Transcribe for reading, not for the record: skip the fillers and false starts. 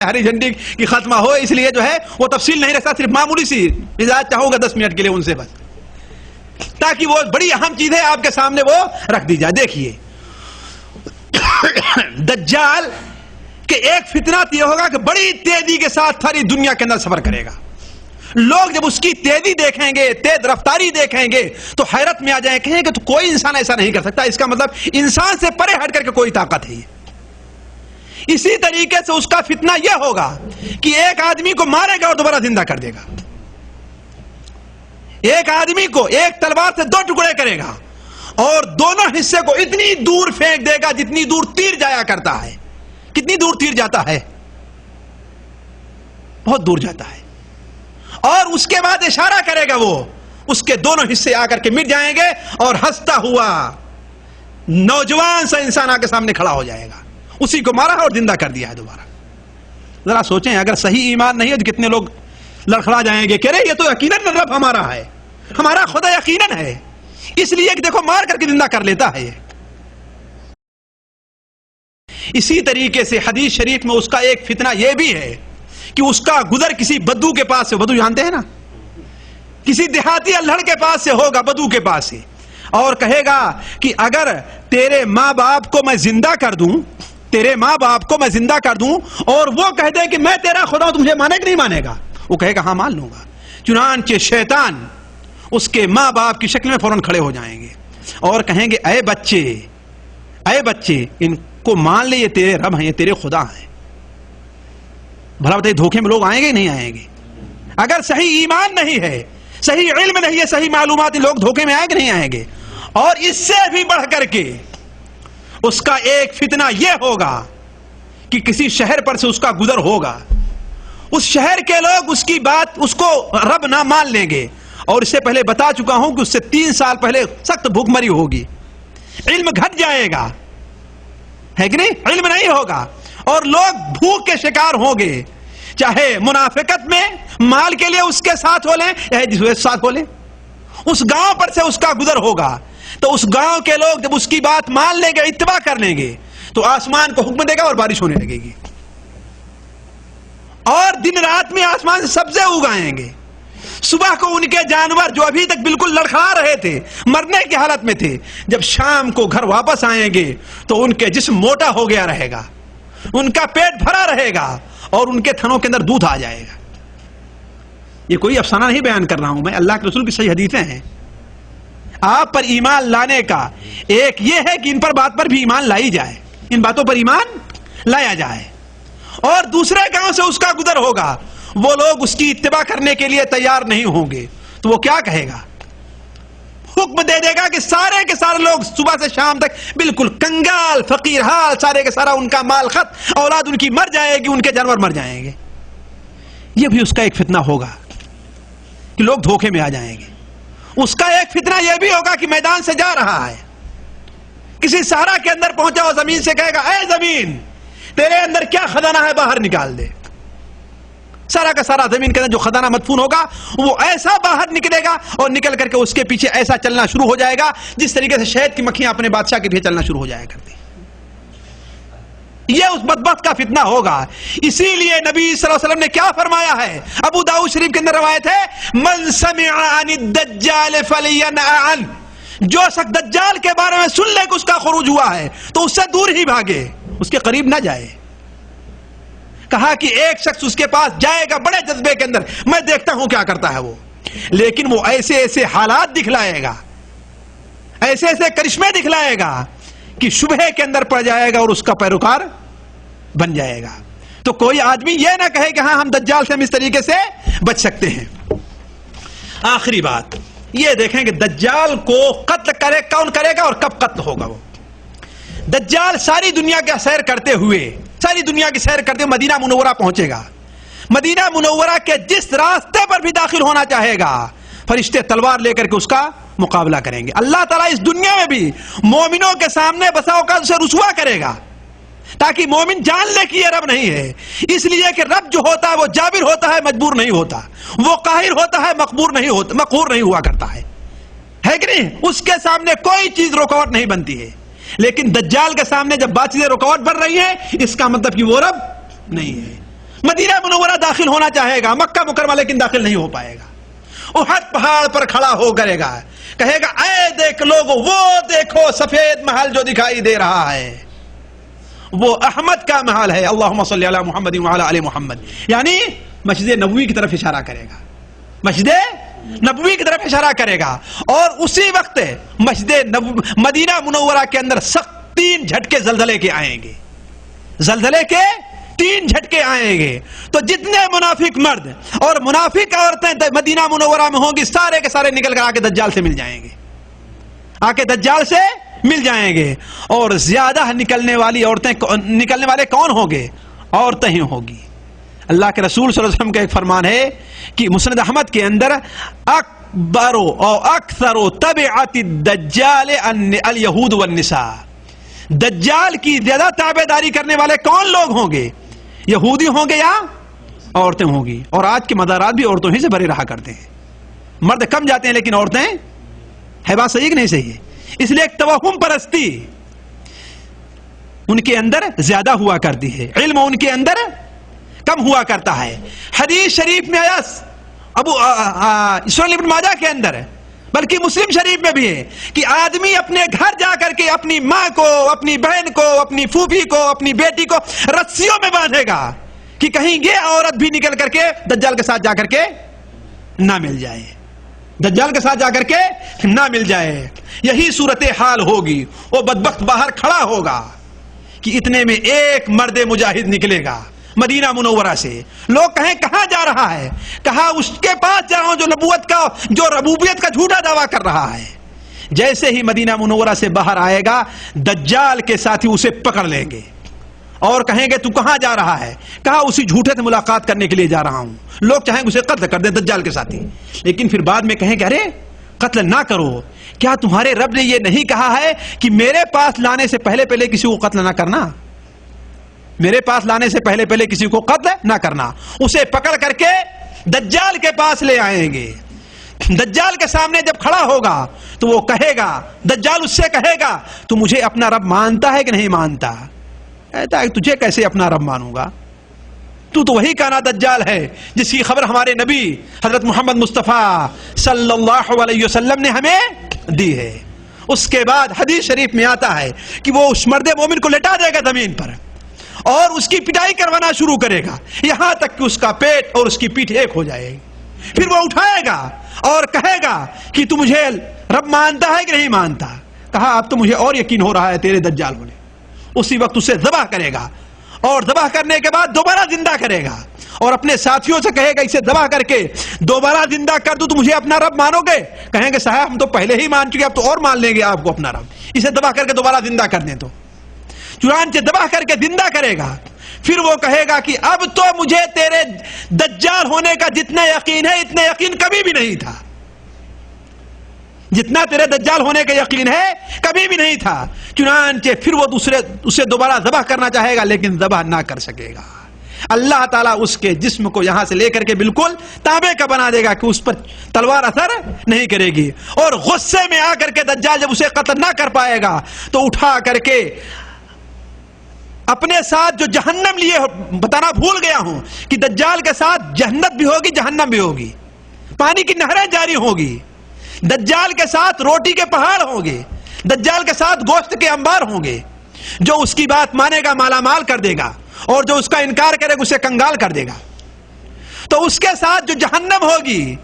ہری جھنڈی کی خاتمہ ہو، اس لیے جو ہے وہ تفصیل نہیں رکھتا، صرف معمولی سی مزاج چاہوں گا 10 منٹ کے لیے ان سے بس، تاکہ وہ بڑی اہم چیزیں آپ کے سامنے وہ رکھ دی جائے. دیکھیے دجال کہ ایک فتنہ یہ ہوگا کہ بڑی تیزی کے ساتھ ساری دنیا کے اندر سفر کرے گا. لوگ جب اس کی تیزی دیکھیں گے، تیز رفتاری دیکھیں گے تو حیرت میں آ جائیں، کہیں کہ تو کوئی انسان ایسا نہیں کر سکتا، اس کا مطلب انسان سے پرے ہٹ کر کے کوئی طاقت ہے. اسی طریقے سے اس کا فتنہ یہ ہوگا کہ ایک آدمی کو مارے گا اور دوبارہ زندہ کر دے گا، ایک آدمی کو ایک تلوار سے 2 ٹکڑے کرے گا اور دونوں حصے کو اتنی دور پھینک دے گا جتنی دور تیر جایا کرتا ہے. کتنی دور تیر جاتا ہے؟ بہت دور جاتا ہے. اور اس کے بعد اشارہ کرے گا، وہ اس کے دونوں حصے آ کر کے مٹ جائیں گے اور ہنستا ہوا نوجوان سا انسان آ کے سامنے کھڑا ہو جائے گا. اسی کو مارا ہے اور زندہ کر دیا ہے دوبارہ. ذرا سوچیں، اگر صحیح ایمان نہیں ہے تو کتنے لوگ لڑکھڑا جائیں گے کہ ارے یہ تو یقیناً رب ہمارا ہے، ہمارا خدا یقیناً ہے، اس لیے کہ دیکھو مار کر کے زندہ کر لیتا ہے. اسی طریقے سے حدیث شریف میں اس کا ایک فتنہ یہ بھی ہے کہ اس کا گزر کسی بدو کے پاس سے، بدو جانتے ہیں نا، کسی دیہاتی اللڑ کے پاس سے ہوگا، بدو کے پاس سے، اور کہے گا کہ اگر تیرے ماں باپ کو میں زندہ کر دوں، تیرے ماں باپ کو میں زندہ کر دوں اور وہ کہہ دے کہ میں تیرا خدا ہوں، تمہیں مانے کہ نہیں مانے گا؟ وہ کہے گا ہاں مان لوں گا. چنانچہ شیطان اس کے ماں باپ کی شکل میں فوراً کھڑے ہو جائیں گے اور کہیں گے اے بچے ان کو مان لے، یہ تیرے رب ہیں، یہ تیرے خدا ہیں. بھلا بتائیے دھوکے میں لوگ آئیں گے ہی نہیں آئیں گے؟ اگر صحیح ایمان نہیں ہے، صحیح علم نہیں ہے، صحیح معلومات، لوگ دھوکے میں آئیں گے نہیں آئیں گے؟ اور اس سے بھی بڑھ کر کے اس کا ایک فتنہ یہ ہوگا کہ کسی شہر پر سے اس کا گزر ہوگا، اس شہر کے لوگ اس کی بات، اس کو رب نہ مان لیں گے. اور اس سے پہلے بتا چکا ہوں کہ اس سے 3 سال پہلے سخت بھوک مری ہوگی، علم گھٹ جائے گا، ہے کہ نہیں؟ علم نہیں ہوگا اور لوگ بھوک کے شکار ہوں گے، چاہے منافقت میں مال کے لیے اس کے ساتھ ہو لیں یا جس کے ساتھ ہو لیں. اس گاؤں پر سے اس کا گزر ہوگا تو اس گاؤں کے لوگ جب اس کی بات مان لیں گے، اتباع کر لیں گے، تو آسمان کو حکم دے گا اور بارش ہونے لگے گی، اور دن رات میں آسمان سے سبزے اگائیں گے. صبح کو ان کے جانور جو ابھی تک بالکل لڑکھڑا رہے تھے، مرنے کی حالت میں تھے، جب شام کو گھر واپس آئیں گے تو ان کے جسم موٹا ہو گیا رہے گا، ان کا پیٹ بھرا رہے گا اور ان کے تھنوں کے اندر دودھ آ جائے گا. یہ کوئی افسانہ نہیں بیان کر رہا ہوں میں، اللہ کے رسول کی صحیح حدیثیں ہیں. آپ پر ایمان لانے کا ایک یہ ہے کہ ان پر بات پر بھی ایمان لائی جائے، ان باتوں پر ایمان لایا جائے. اور دوسرے گاؤں سے اس کا گزر ہوگا، وہ لوگ اس کی اتباع کرنے کے لیے تیار نہیں ہوں گے، تو وہ کیا کہے گا؟ حکم دے دے گا کہ سارے کے سارے لوگ صبح سے شام تک بالکل کنگال فقیر حال، سارے کے سارا ان کا مال خط، اولاد ان کی مر جائے گی، ان کے جانور مر جائیں گے. یہ بھی اس کا ایک فتنہ ہوگا کہ لوگ دھوکے میں آ جائیں گے. اس کا ایک فتنہ یہ بھی ہوگا کہ میدان سے جا رہا ہے، کسی صحرا کے اندر پہنچا اور زمین سے کہے گا اے زمین تیرے اندر کیا خزانہ ہے، باہر نکال دے. سارا کا سارا زمین کے اندر جو خزانہ مدفون ہوگا وہ ایسا باہر نکلے گا اور نکل کر کے اس کے پیچھے ایسا چلنا شروع ہو جائے گا جس طریقے سے شہد کی مکھیاں اپنے بادشاہ کے پیچھے چلنا شروع ہو جایا کرتی. یہ اس بدبخت کا فتنہ ہوگا. اسی لیے نبی صلی اللہ علیہ وسلم نے کیا فرمایا ہے؟ ابو داؤد شریف کے اندر روایت ہے، من سمع عن الدجال فلینأ عنہ، جو شخص دجال کے بارے میں سن لے کہ اس کا خروج ہوا ہے تو اس سے دور ہی بھاگے، اس کے قریب نہ جائے. کہا کہ ایک شخص اس کے پاس جائے گا بڑے جذبے کے اندر، میں دیکھتا ہوں کیا کرتا ہے وہ، لیکن وہ ایسے ایسے حالات دکھلائے گا، ایسے ایسے کرشمے دکھلائے گا کہ شبہ کے اندر پڑ جائے گا اور اس کا پیروکار بن جائے گا. تو کوئی آدمی یہ نہ کہے کہ ہاں ہم دجال سے ہم اس طریقے سے بچ سکتے ہیں. آخری بات یہ دیکھیں کہ دجال کو قتل کرے کون کرے گا اور کب قتل ہوگا. وہ دجال ساری دنیا کا سیر کرتے ہوئے، ساری دنیا کی سیر کرتے ہوئے مدینہ منورہ پہنچے گا. مدینہ منورہ کے جس راستے پر بھی داخل ہونا چاہے گا فرشتے تلوار لے کر کے اس کا مقابلہ کریں گے. اللہ تعالیٰ اس دنیا میں بھی مومنوں کے سامنے بسا اوقات اسے رسوا کرے گا تاکہ مومن جان لے کہ یہ رب نہیں ہے. اس لیے کہ رب جو ہوتا ہے وہ جابر ہوتا ہے، مجبور نہیں ہوتا، وہ قاہر ہوتا ہے، مقہور نہیں ہوا کرتا ہے کہ نہیں؟ اس کے سامنے کوئی چیز رکاوٹ نہیں بنتی ہے. لیکن دجال کے سامنے جب بات چیزیں رکاوٹ بن رہی ہیں اس کا مطلب کہ وہ رب نہیں ہے. مدینہ منورہ داخل ہونا چاہے گا، مکہ مکرمہ، لیکن داخل نہیں ہو پائے گا۔ احد پہاڑ پر کھڑا ہو کرے گا، کہے گا اے دیکھ لوگو، وہ دیکھو سفید محل جو دکھائی دے رہا ہے، وہ احمد کا محل ہے، اللہم صلی علی محمد وعلی آل محمد، یعنی مسجد نبوی کی طرف اشارہ کرے گا، مسجد نبوی کی طرف اشارہ کرے گا۔ اور اسی وقت مدینہ منورہ کے اندر سخت 3 جھٹکے زلزلے کے آئیں گے، زلزلے کے 3 جھٹکے آئیں گے۔ تو جتنے منافق مرد اور منافق عورتیں مدینہ منورہ میں ہوں گی، سارے کے سارے نکل کر آ کے دجال سے مل جائیں گے، آ کے دجال سے مل جائیں گے۔ اور زیادہ نکلنے والے کون ہوں گے؟ عورتیں ہی ہوگی۔ اللہ کے رسول صلی اللہ علیہ وسلم کا ایک فرمان ہے کہ مسند احمد کے اندر اکبر او اکثر تبعت الدجال الیہود والنساء، دجال کی زیادہ تابعداری کرنے والے کون لوگ ہوں گے؟ یہودی ہوں گے یا عورتیں ہوں گی؟ اور آج کے مزارات بھی عورتوں ہی سے بھرے رہا کرتے ہیں، مرد کم جاتے ہیں لیکن عورتیں، ہے بات صحیح کہ نہیں صحیح ہے؟ اس لیے ایک توہم پرستی ان کے اندر زیادہ ہوا کرتی ہے، علم ان کے اندر کم ہوا کرتا ہے۔ حدیث شریف میں آیا سنن ابن ماجہ کے اندر، بلکہ مسلم شریف میں بھی ہے کہ آدمی اپنے گھر جا کر کے اپنی ماں کو، اپنی بہن کو، اپنی پھوپھی کو، اپنی بیٹی کو رسیوں میں باندھے گا کہ کہیں یہ عورت بھی نکل کر کے دجال کے ساتھ جا کر کے نہ مل جائے، دجال کے ساتھ جا کر کے نہ مل جائے۔ یہی صورتحال ہوگی، وہ بدبخت باہر کھڑا ہوگا کہ اتنے میں ایک مرد مجاہد نکلے گا مدینہ منورہ سے۔ لوگ کہیں کہاں جا رہا ہے؟ کہا اس کے پاس جا رہا ہوں جو ربوبیت کا جھوٹا دعویٰ کر رہا ہے۔ جیسے ہی مدینہ منورہ سے باہر آئے گا، دجال کے ساتھی اسے پکڑ لیں گے اور کہیں گے تو کہاں جا رہا ہے؟ کہا اسی جھوٹے سے ملاقات کرنے کے لیے جا رہا ہوں۔ لوگ چاہیں اسے قتل کر دیں، دجال کے ساتھی، لیکن پھر بعد میں کہیں گے ارے قتل نہ کرو، کیا تمہارے رب نے یہ نہیں کہا ہے کہ میرے پاس لانے سے پہلے کسی کو قتل نہ کرنا؟ میرے پاس لانے سے پہلے کسی کو قتل نہ کرنا۔ اسے پکڑ کر کے دجال کے پاس لے آئیں گے۔ دجال کے سامنے جب کھڑا ہوگا تو وہ کہے گا، دجال اس سے کہے گا تو مجھے اپنا رب مانتا ہے کہ نہیں مانتا؟ کہتا ہے تجھے کیسے اپنا رب مانوں گا؟ تو وہی کانا دجال ہے جس کی خبر ہمارے نبی حضرت محمد مصطفیٰ صلی اللہ علیہ وسلم نے ہمیں دی ہے۔ اس کے بعد حدیث شریف میں آتا ہے کہ وہ اس مرد مومن کو لٹا دے گا زمین پر اور اس کی پٹائی کروانا شروع کرے گا، یہاں تک کہ اس کا پیٹ اور اس کی پیٹھ ایک ہو جائے گی۔ پھر وہ اٹھائے گا اور کہے گا کہ تو مجھے رب مانتا ہے کہ نہیں مانتا؟ کہا اب تو مجھے اور یقین ہو رہا ہے تیرے دجال ہونے۔ اسی وقت اسے ذبح کرے گا اور ذبح کرنے کے بعد دوبارہ زندہ کرے گا اور اپنے ساتھیوں سے کہے گا اسے ذبح کر کے دوبارہ زندہ کر دو تو مجھے اپنا رب مانو گے؟ کہیں گے صاحب ہم تو پہلے ہی مان چکے، اب تو اور مان لیں گے آپ کو اپنا رب، اسے ذبح کر کے دوبارہ زندہ کر دیں تو۔ چنانچہ ذبح کر کے زندہ کرے گا، پھر وہ کہے گا کہ اب تو مجھے تیرے دجال ہونے کا جتنا یقین ہے اتنا یقین کبھی بھی نہیں تھا، جتنا تیرے دجال ہونے کا یقین ہے کبھی بھی نہیں تھا۔ چنانچہ پھر وہ اسے دوبارہ ذبح کرنا چاہے گا لیکن ذبح نہ کر سکے گا۔ اللہ تعالیٰ اس کے جسم کو یہاں سے لے کر کے بالکل تانبے کا بنا دے گا کہ اس پر تلوار اثر نہیں کرے گی، اور غصے میں آ کر کے دجال جب اسے قتل نہ کر پائے گا تو اٹھا کر کے اپنے ساتھ جو جہنم لیے، بتانا بھول گیا ہوں کہ دجال کے ساتھ جنت بھی ہوگی جہنم بھی ہوگی، پانی کی نہریں جاری ہوگی، دجال کے ساتھ روٹی کے پہاڑ ہوں گے، دجال کے ساتھ گوشت کے انبار ہوں گے۔ جو اس کی بات مانے گا مالا مال کر دے گا اور جو اس کا انکار کرے گا اسے کنگال کر دے گا۔ تو اس کے ساتھ جو جہنم ہوگی